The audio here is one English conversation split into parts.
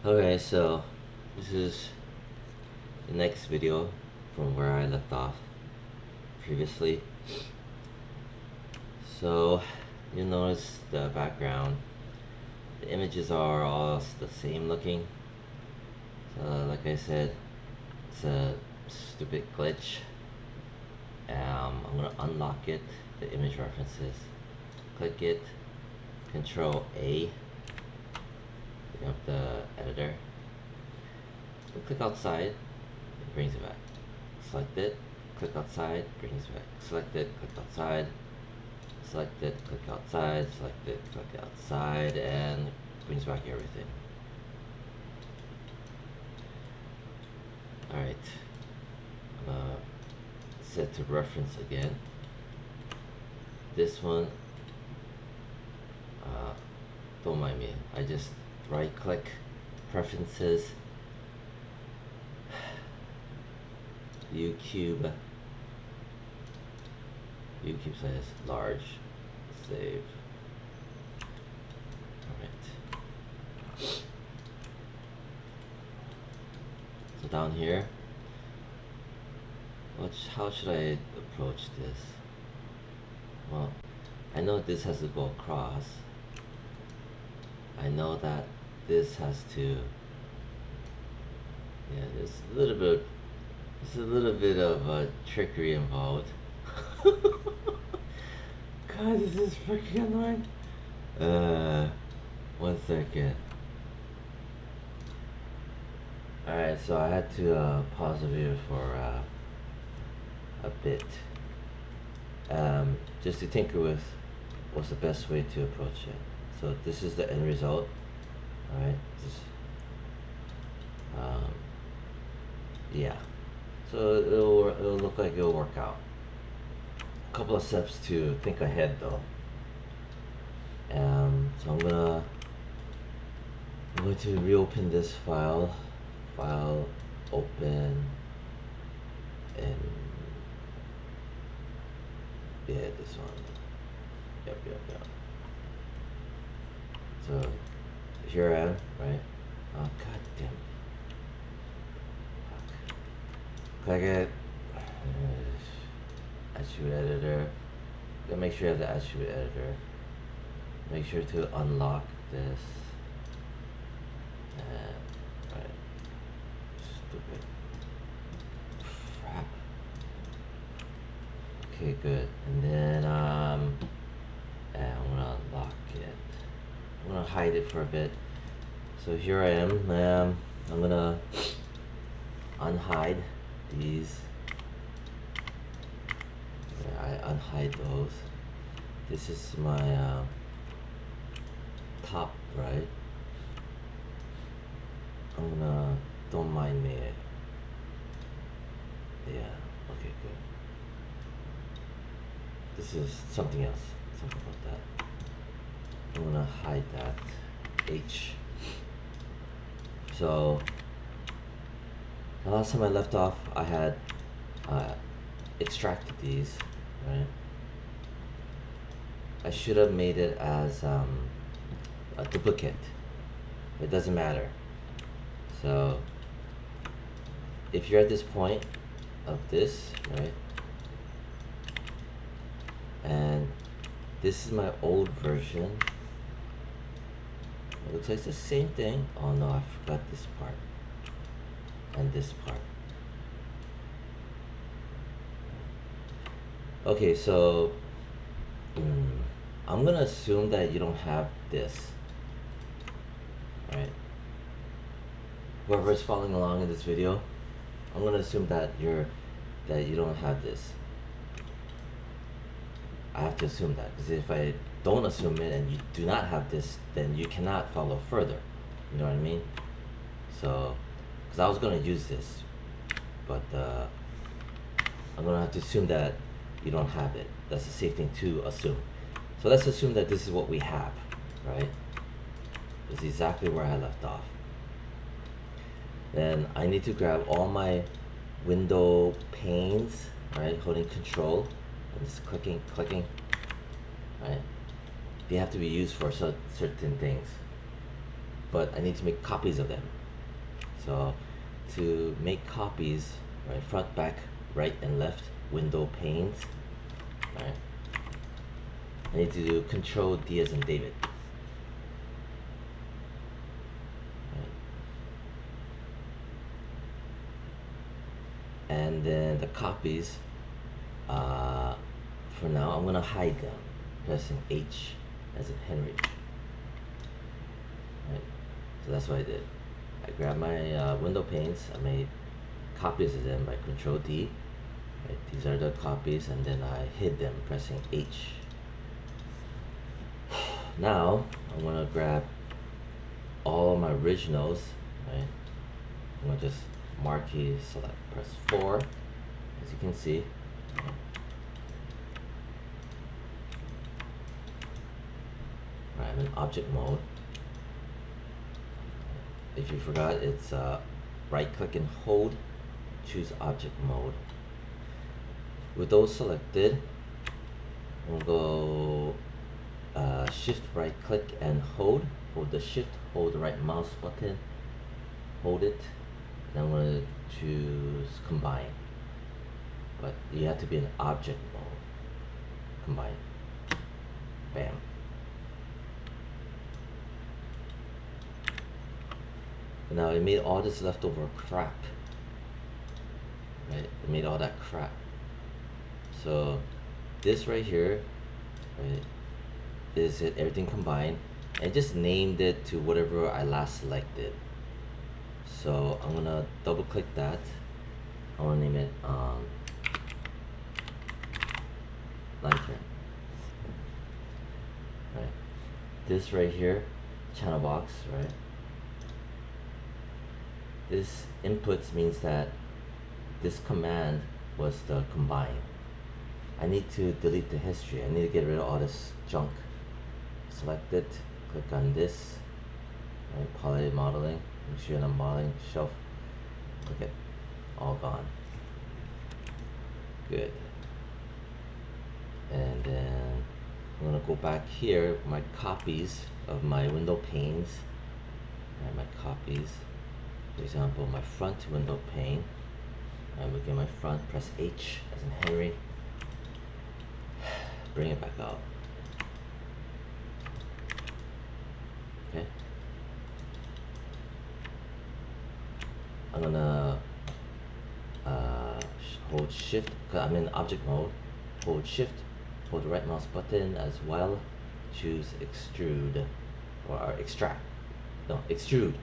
Okay, so this is the next video from where I left off previously. So you'll notice the background, the images are all the same looking. So like I said, it's a stupid glitch. I'm gonna unlock it, the image references, click it, Control A, bring up the editor, and click outside, it brings it back. Select it, click outside, brings it back. Select it, click outside, select it, click outside, select it, click outside, and brings back everything. Alright, set to reference again. This one, don't mind me, I just right click, preferences, U-cube size large, save. Alright. So down here, how should I approach this? Well, I know this has to go across. I know that this has to, yeah, there's a little bit of trickery involved. God, this is freaking annoying. 1 second. Alright, so I had to pause the video for a bit, just to tinker with what's the best way to approach it. So this is the end result. Alright, yeah, so it'll look like it'll work out. A couple of steps to think ahead though. So I'm going to reopen this file, open, and yeah, this one. Yep. So here I am, right? Oh god damn. Fuck. Click it. Attribute editor. Gotta make sure you have the attribute editor. Make sure to unlock this. Right. Stupid. Crap. Okay, good. And then I'm gonna unlock it. I'm gonna hide it for a bit. So here I am. I'm gonna unhide these. Yeah, I unhide those. This is my top right. I'm gonna, don't mind me. Yeah, okay, good. This is something else. Something about that. I'm gonna hide that H. So the last time I left off, I had extracted these, right? I should have made it as a duplicate. It doesn't matter. So if you're at this point of this, right? And this is my old version. It looks like it's the same thing. Oh no, I forgot this part. And this part. Okay, so I'm gonna assume that you don't have this, right? Whoever's following along in this video, I'm gonna assume that you don't have this. I have to assume that, because if I don't assume it and you do not have this, then you cannot follow further. You know what I mean? So, because I was gonna use this, but I'm gonna have to assume that you don't have it. That's a safe thing to assume. So let's assume that this is what we have, right? This is exactly where I left off. Then I need to grab all my window panes, right? Holding Control and just clicking, right? They have to be used for certain things. but I need to make copies of them. So to make copies, right, front, back, right and left, window panes, right, I need to do Control D as in David. Right. And then the copies, for now I'm gonna hide them, pressing H as in Henry. Right. So that's what I did. I grabbed my window panes, I made copies of them by Control D. Right. These are the copies, and then I hid them pressing H. Now I'm gonna grab all my originals, right? I'm gonna just marquee select, press 4, as you can see. Right, I'm in object mode. If you forgot, it's right click and hold, choose object mode. With those selected, I'm gonna go shift right click and hold the shift, hold the right mouse button, hold it, and I'm going to choose combine, but you have to be in object mode. Combine, bam. And now it made all this leftover crap, right? It made all that crap. So this right here, right, is it everything combined. I just named it to whatever I last selected. So I'm gonna double click that. I wanna name it lantern. Right. This right here, channel box, right? This inputs means that this command was the combine. I need to delete the history. I need to get rid of all this junk. Select it, click on this, right, poly modeling, make sure you're on modeling shelf, click it, all gone. Good. And then I'm gonna go back here, my copies of my window panes, right, my copies. For example, my front window pane, I look at my front, press H as in Henry, bring it back out. Okay. I'm gonna hold shift, because I'm in object mode, hold shift, hold the right mouse button as well, choose extrude, or extract, no, extrude,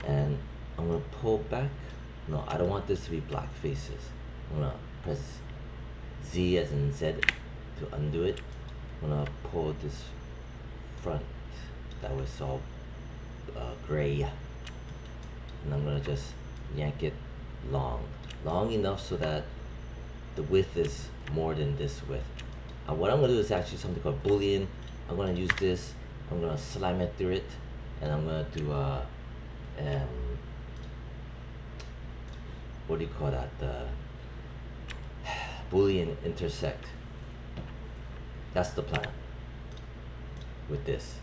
and I'm gonna pull back. No, I don't want this to be black faces. I'm gonna press Z as in Z to undo it. I'm gonna pull this front that was all gray, and I'm gonna just yank it long enough so that the width is more than this width. What I'm gonna do is actually something called Boolean. I'm gonna use this, I'm gonna slam it through it, and I'm gonna do what do you call that, Boolean intersect. That's the plan with this.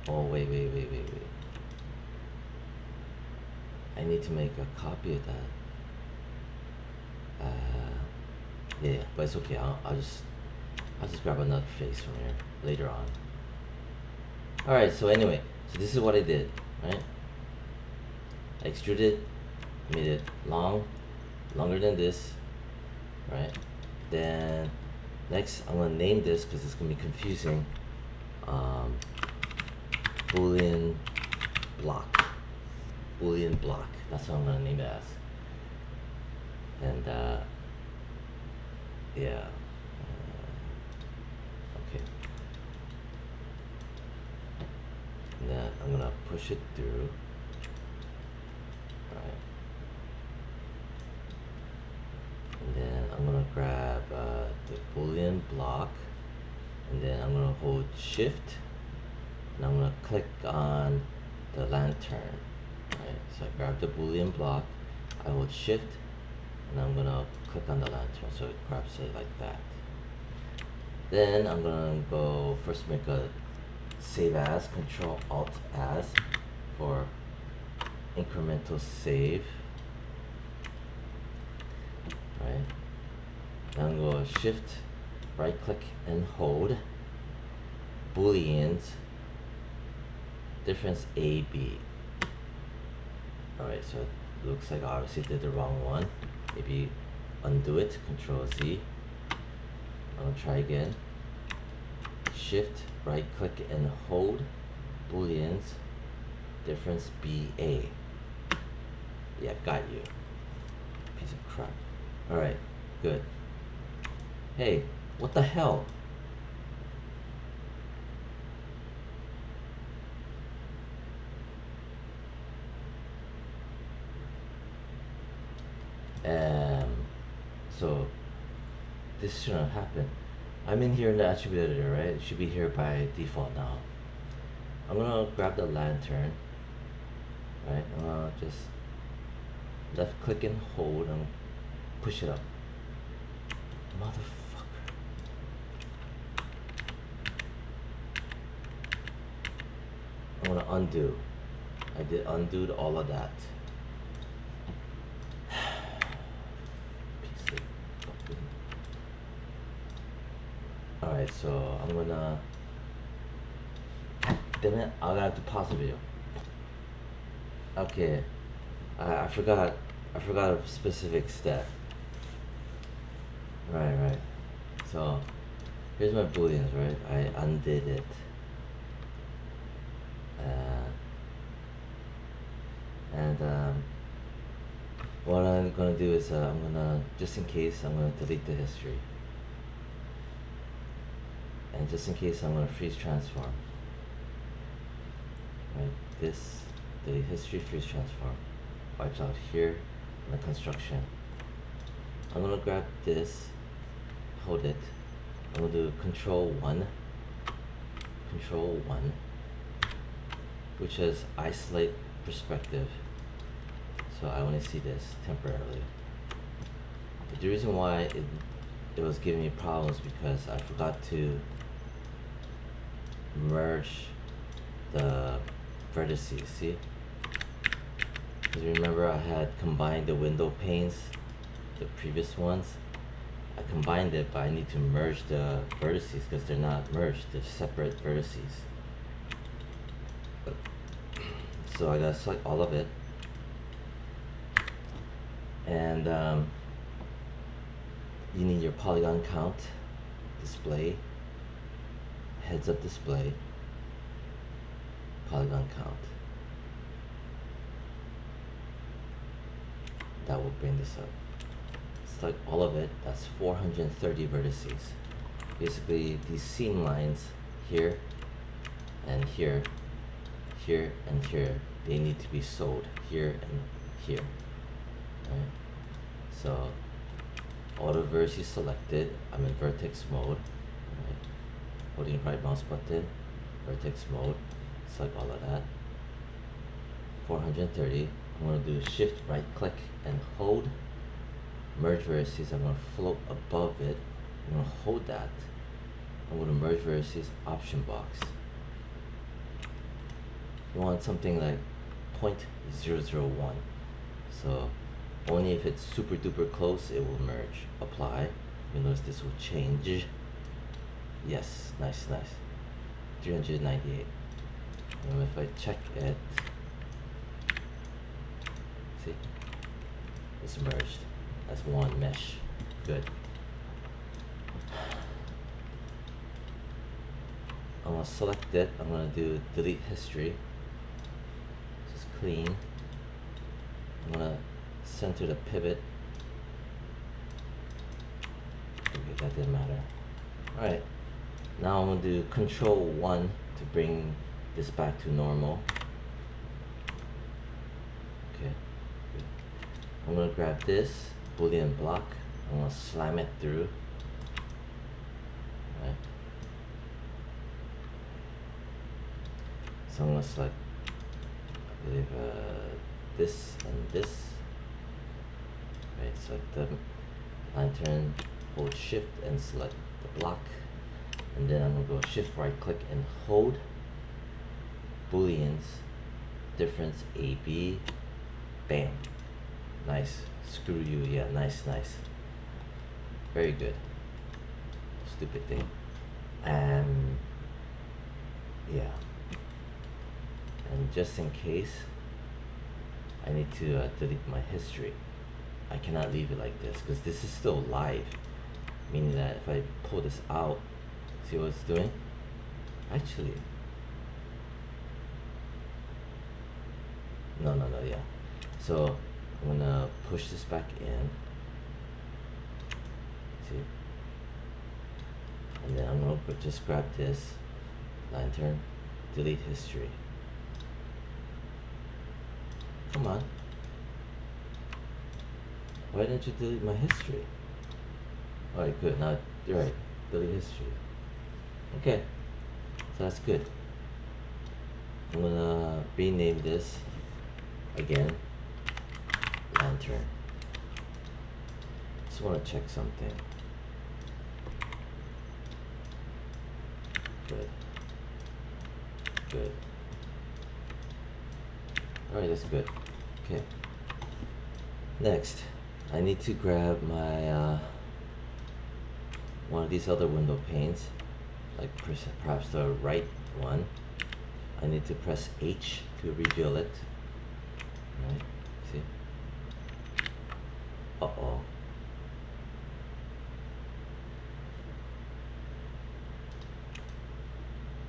Oh, wait. I need to make a copy of that. Yeah, but it's okay. I'll just grab another face from here later on. All right. So anyway, so this is what I did, right? I extruded, made it longer than this, right? Then next, I'm gonna name this because it's gonna be confusing. Boolean block. That's what I'm gonna name it as. And yeah. Okay. And then I'm gonna push it through. Right. And then I'm gonna grab the Boolean block, and then I'm gonna hold Shift, and I'm gonna click on the lantern. Right. So I grab the Boolean block, I hold Shift, and I'm gonna click on the lantern, so it grabs it like that. Then I'm gonna go first make a save as, Control Alt as for incremental save. Right. Then I'm gonna Shift, right click and hold. Booleans, difference A, B. Alright, so it looks like I obviously did the wrong one. Maybe undo it, Control Z. I'm gonna try again. Shift, right click and hold. Booleans, difference BA. Yeah, got you. Piece of crap. Alright, good. Hey, what the hell? So this shouldn't happen. I'm in here in the attribute editor, right? It should be here by default now. I'm gonna grab the lantern, right? I'm gonna just left click and hold and push it up. Motherfucker. I'm gonna undo. I did undo all of that. Piece of fucking. Alright, so I'm gonna. Damn it, I gotta have to pause the video. Okay, I forgot a specific step. Right. So here's my booleans, right? I undid it. What I'm gonna do is I'm gonna, just in case, I'm gonna delete the history. And just in case, I'm gonna freeze transform. Right, this, delete history, freeze transform. Wipes out here in the construction. I'm gonna grab this, hold it. I'm gonna do Control 1, which is isolate perspective. So I only see this temporarily. But the reason why it was giving me problems because I forgot to merge the vertices, see? Because remember I had combined the window panes, the previous ones. I combined it, but I need to merge the vertices because they're not merged, they're separate vertices. So I gotta select all of it. And you need your polygon count, display, heads up display, polygon count. That will bring this up. Select all of it, that's 430 vertices. Basically these seam lines here and here, here and here, they need to be sewed here and here. Right. So all the vertices selected, I'm in vertex mode. Right. Holding right mouse button, vertex mode, select all of that. 430. I'm going to do Shift right click and hold. Merge vertices, I'm going to float above it. I'm going to hold that. I'm going to merge vertices, option box. You want something like 0.001. So only if it's super duper close it will merge. Apply. You notice this will change. Yes, nice. 398. And if I check it, see, it's merged. That's one mesh. Good. I'm gonna select it. I'm gonna do delete history. Just clean. I'm gonna center the pivot. Okay, that didn't matter. Alright, now I'm gonna do Control 1 to bring this back to normal. Okay, good. I'm gonna grab this Boolean block. I'm gonna slam it through. Alright. So I'm gonna select, I believe, this and this. Right, select the lantern, hold Shift and select the block. and then I'm gonna go shift right click and hold booleans difference AB. Bam. Nice. Screw you. Yeah, nice, nice. Very good. Stupid thing. And yeah. And just in case, I need to delete my history. I cannot leave it like this because this is still live. Meaning that if I pull this out, see what it's doing? Actually, no, yeah. So I'm gonna push this back in. See? And then I'm gonna just grab this lantern, delete history. Come on. Why didn't you delete my history? Alright, good. Now, you're right. Delete history. Okay. So that's good. I'm gonna rename this again. Lantern. Just wanna check something. Good. Good. Alright, that's good. Okay. Next, I need to grab my one of these other window panes, like perhaps the right one. I need to press H to reveal it. Right? See? Uh-oh.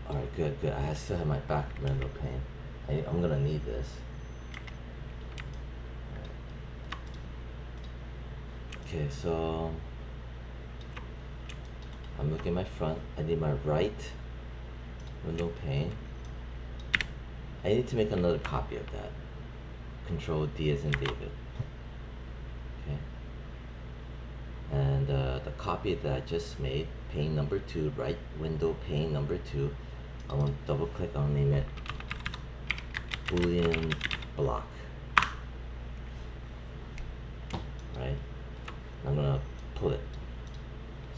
Alright, good, good. I still have my back window pane. I'm gonna need this. Okay, so I'm looking at my front. I need my right window pane. I need to make another copy of that. Control D as in David. Okay. And the copy that I just made, pane number 2, right window pane number 2. I want to double click. I'll name it Boolean block. Right. I'm gonna pull it.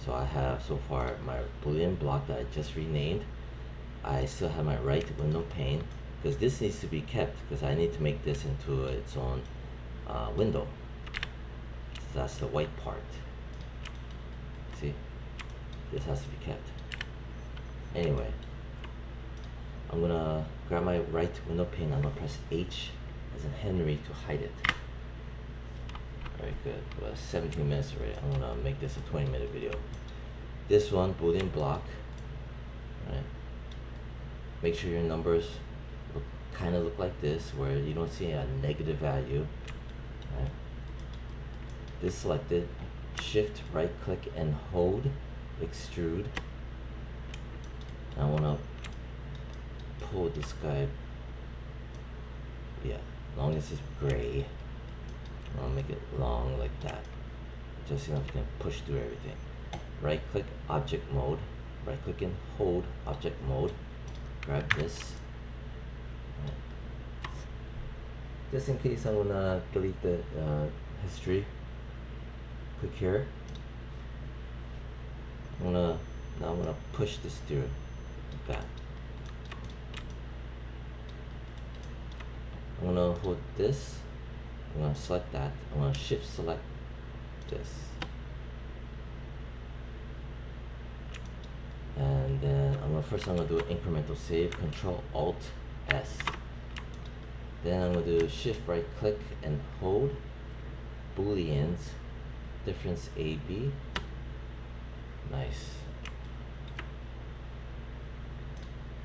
So I have so far my Boolean block that I just renamed. I still have my right window pane because this needs to be kept because I need to make this into its own window. So that's the white part. See, this has to be kept. Anyway, I'm gonna grab my right window pane. I'm gonna press H as in Henry to hide it. Very good. Well, 17 minutes already. I'm gonna make this a 20-minute video. This one, Boolean block. Right. Make sure your numbers kind of look like this, where you don't see a negative value. Right. This selected. Shift right click and hold. Extrude. I wanna pull this guy. Yeah, as long as it's gray. I'll make it long like that. Just enough you can push through everything. Right click object mode. Right click and hold object mode. Grab this. Just in case I'm gonna delete the history. Click here. Now I'm gonna push this through like that. I'm gonna hold this. I'm gonna select that. I'm gonna shift select this. And then I'm gonna do an incremental save, Control Alt S. Then I'm gonna do shift right click and hold Booleans difference AB. Nice.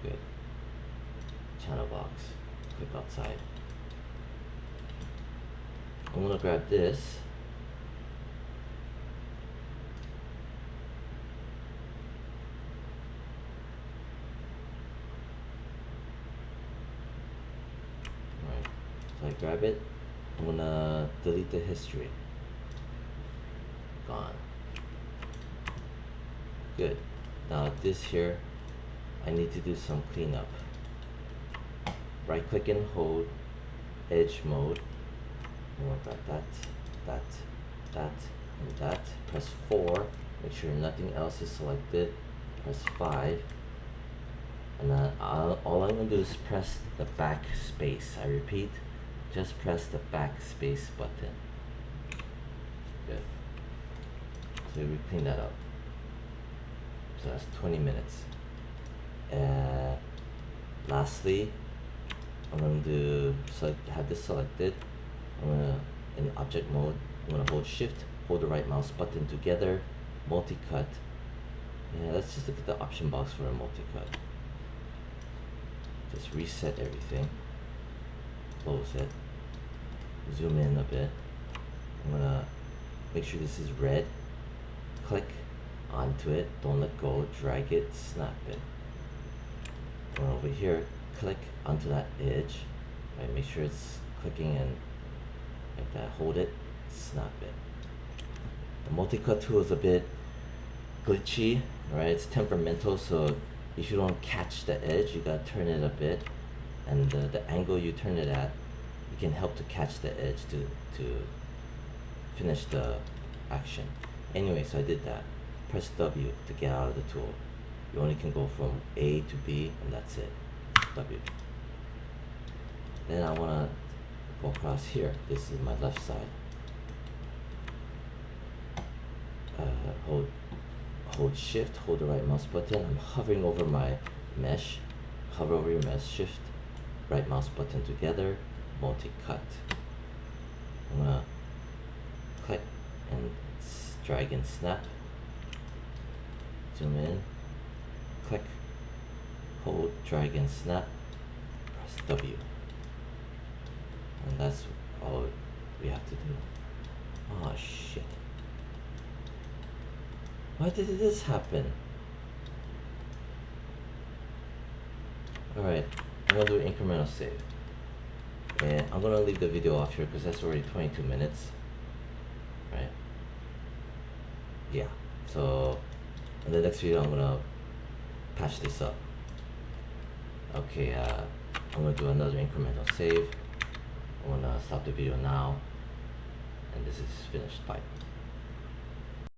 Good. Channel box. Click outside. I'm gonna grab this. Alright, so I grab it. I'm gonna delete the history. Gone. Good. Now this here, I need to do some cleanup. Right click and hold edge mode. I want that, and that. Press 4. Make sure nothing else is selected. press 5, and then all I'm going to do is press the backspace. I repeat, just press the backspace button. Good. So we clean that up. So that's 20 minutes. Lastly, I'm going to have this selected. I'm going to, in object mode, I'm going to hold shift, hold the right mouse button together, multi-cut. Yeah, let's just look at the option box for a multi-cut. Just reset everything, close it, zoom in a bit. I'm going to make sure this is red, click onto it, don't let go, drag it, snap it. And over here, click onto that edge, right? Make sure it's clicking in like that, hold it, snap it. The multi-cut tool is a bit glitchy, right? It's temperamental, so if you don't catch the edge, you gotta turn it a bit, and the angle you turn it at, you can help to catch the edge to finish the action. Anyway, so I did that. Press W to get out of the tool. You only can go from A to B, and that's it. W. Then I want to go across here. This is my left side. Hold shift, hold the right mouse button. I'm hovering over my mesh. Hover over your mesh, shift, right mouse button together, multi-cut. I'm gonna click and drag and snap. Zoom in, click, hold, drag and snap, press W. And that's all we have to do. Oh shit. Why did this happen? Alright, I'm gonna do an incremental save. And I'm gonna leave the video off here because that's already 22 minutes. Right? Yeah. So in the next video I'm gonna patch this up. Okay, I'm gonna do another incremental save. I'm gonna stop the video now. And this is finished. Bye.